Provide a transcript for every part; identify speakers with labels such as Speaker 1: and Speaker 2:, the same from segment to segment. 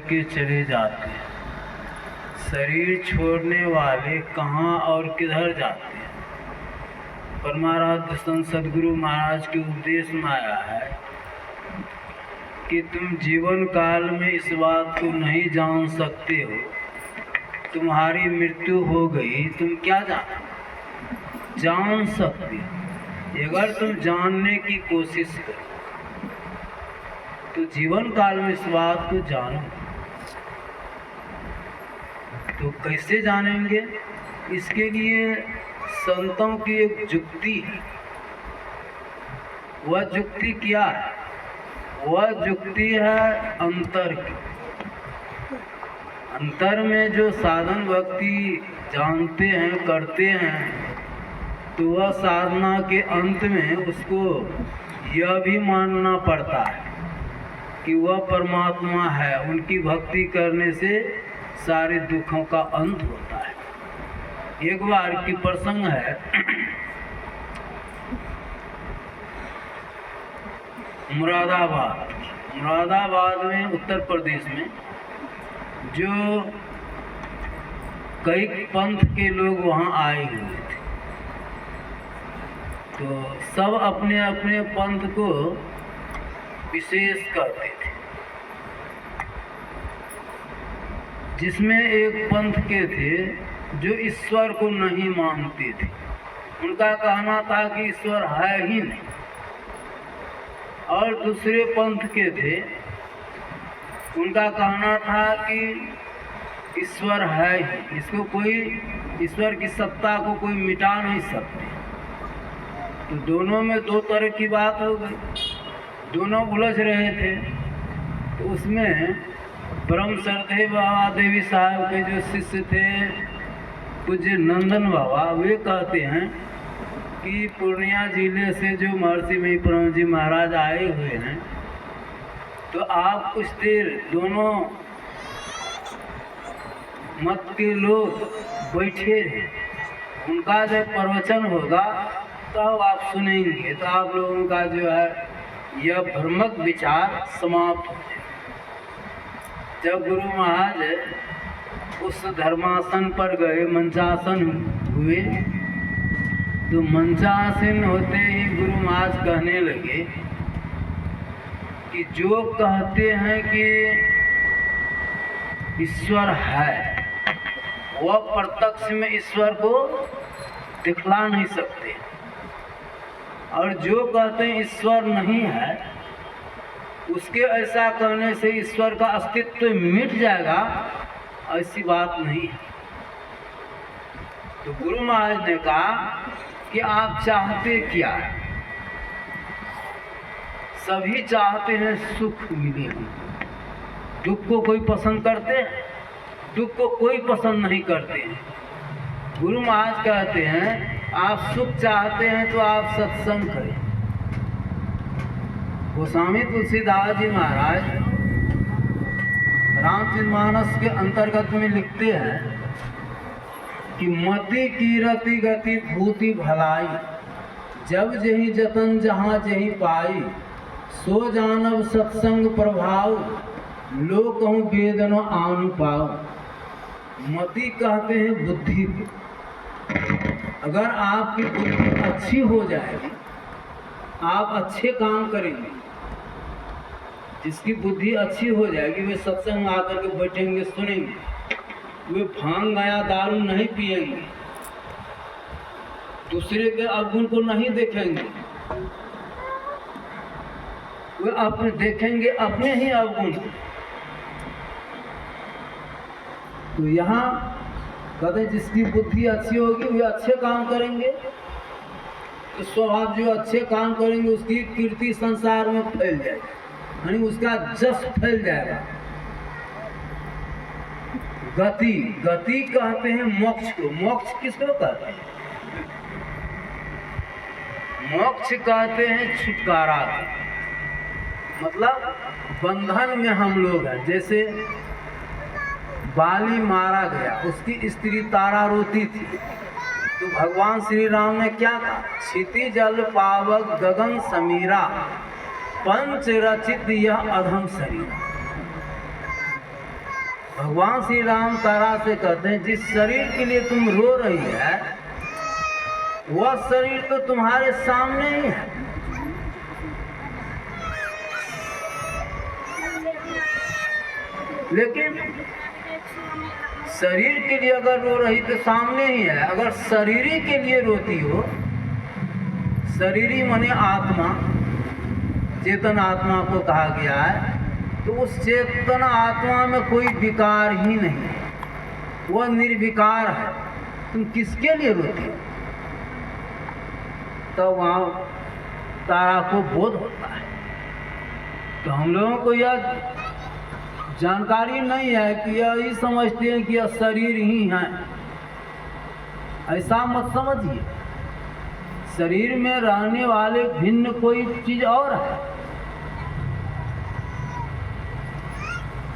Speaker 1: के चले जाते हैं। शरीर छोड़ने वाले कहाँ और किधर जाते हैं? परमाराध्य संत सद्गुरु महाराज के उपदेश में आया है कि तुम जीवन काल में इस बात को नहीं जान सकते हो, तुम्हारी मृत्यु हो गई, तुम क्या जान सकते हो। अगर तुम जानने की कोशिश करो तो जीवन काल में इस बात को जानो। तो कैसे जानेंगे? इसके लिए संतों की एक जुक्ति है। वह जुक्ति क्या है? वह जुक्ति है अंतर की। अंतर में जो साधन व्यक्ति जानते हैं, करते हैं, तो वह साधना के अंत में उसको यह भी मानना पड़ता है कि वह परमात्मा है। उनकी भक्ति करने से सारे दुखों का अंत होता है। एक बार की प्रसंग है, मुरादाबाद में, उत्तर प्रदेश में, जो कई पंथ के लोग वहाँ आए हुए थे। तो सब अपने अपने पंथ को विशेष करते थे। जिसमें एक पंथ के थे जो ईश्वर को नहीं मानते थे। उनका कहना था कि ईश्वर है ही नहीं। और दूसरे पंथ के थे, उनका कहना था कि ईश्वर है ही, इसको कोई, ईश्वर की सत्ता को कोई मिटा नहीं सकते। तो दोनों में दो तरह की बात हो गई, दोनों उलझ रहे थे। तो उसमें ब्रह्म सरदेव बाबा देवी साहब के जो शिष्य थे, पूज्य नंदन बाबा, वे कहते हैं कि पूर्णिया जिले से जो महर्षि महीपराम जी महाराज आए हुए हैं, तो आप कुछ देर दोनों मत के लोग बैठे रहे। उनका जब प्रवचन होगा तब आप सुनेंगे, तो आप लोगों का जो है यह भ्रमक विचार समाप्त हो जाए। जब गुरु महाराज उस धर्मासन पर गए, मंचासन हुए, तो मंचासन होते ही गुरु महाराज कहने लगे कि जो कहते हैं कि ईश्वर है, वह प्रत्यक्ष में ईश्वर को दिखला नहीं सकते, और जो कहते हैं ईश्वर नहीं है, उसके ऐसा कहने से ईश्वर का अस्तित्व मिट जाएगा, ऐसी बात नहीं है। तो गुरु महाराज ने कहा कि आप चाहते क्या है? सभी चाहते हैं सुख मिले। दुख को कोई पसंद करते हैं? दुख को कोई पसंद नहीं करते हैं। गुरु महाराज कहते हैं आप सुख चाहते हैं तो आप सत्संग करें। गोस्वामी तुलसीदास जी महाराज रामचरितमानस के अंतर्गत में लिखते हैं कि मति कीरति गति भूति भलाई, जब जही जतन जहाँ जही पाई, सो जानब सत्संग प्रभाव, लो कहूँ वेदन आनु पाओ। मति कहते हैं बुद्धि को। अगर आपकी बुद्धि अच्छी हो जाएगी, आप अच्छे काम करेंगे। जिसकी बुद्धि अच्छी हो जाएगी वे सत्संग आकर के बैठेंगे, सुनेंगे। वे भांग गया दारू नहीं पिएंगे, दूसरे के अवगुण को नहीं देखेंगे, वे अपने देखेंगे अपने ही अवगुण। तो यहाँ कहते जिसकी बुद्धि अच्छी होगी वे अच्छे काम करेंगे, तो स्वभाव जो अच्छे काम करेंगे उसकी कीर्ति संसार में फैल जाएगी, यानी उसका जस फैल जाएगा। गति, गति कहते हैं मोक्ष को। मोक्ष किसको कहते हैं? मोक्ष कहते हैं छुटकारा। मतलब बंधन में हम लोग हैं। जैसे बाली मारा गया, उसकी स्त्री तारा रोती थी, तो भगवान श्री राम ने क्या कहा? क्षिति जल पावक गगन समीरा, पंच रचित यह अधम शरीर। भगवान श्री राम तारा से कहते हैं जिस शरीर के लिए तुम रो रही है वह शरीर तो तुम्हारे सामने ही है। लेकिन शरीर के लिए अगर रो रही तो सामने ही है। अगर शरीरी के लिए रोती हो, शरीरी माने आत्मा, चेतन आत्मा को कहा गया है, तो उस चेतन आत्मा में कोई विकार ही नहीं है, वह निर्विकार है। तुम किसके लिए रोती हो? तो वहाँ तारा को बोध होता है। तो हम लोगों को यह जानकारी नहीं है कि यही समझते हैं कि यह शरीर ही है। ऐसा मत समझिए। शरीर में रहने वाले भिन्न कोई चीज और है।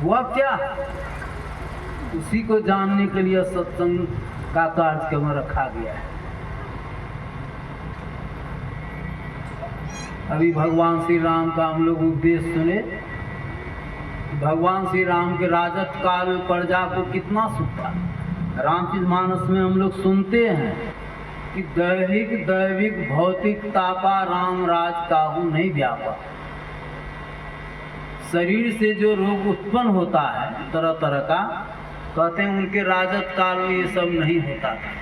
Speaker 1: वह क्या है? उसी को जानने के लिए सत्संग का कार्यक्रम रखा गया है। अभी भगवान श्री राम का हम लोग उपदेश सुने। भगवान श्री राम के राजत्व काल में प्रजा को कितना सुख था। रामचरितमानस में हम लोग सुनते हैं कि दैहिक दैविक भौतिक तापा राम राज काहू नहीं व्यापा। शरीर से जो रोग उत्पन्न होता है तरह तरह का, कहते हैं उनके राजत्व काल में ये सब नहीं होता था।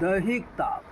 Speaker 1: दैहिक ताप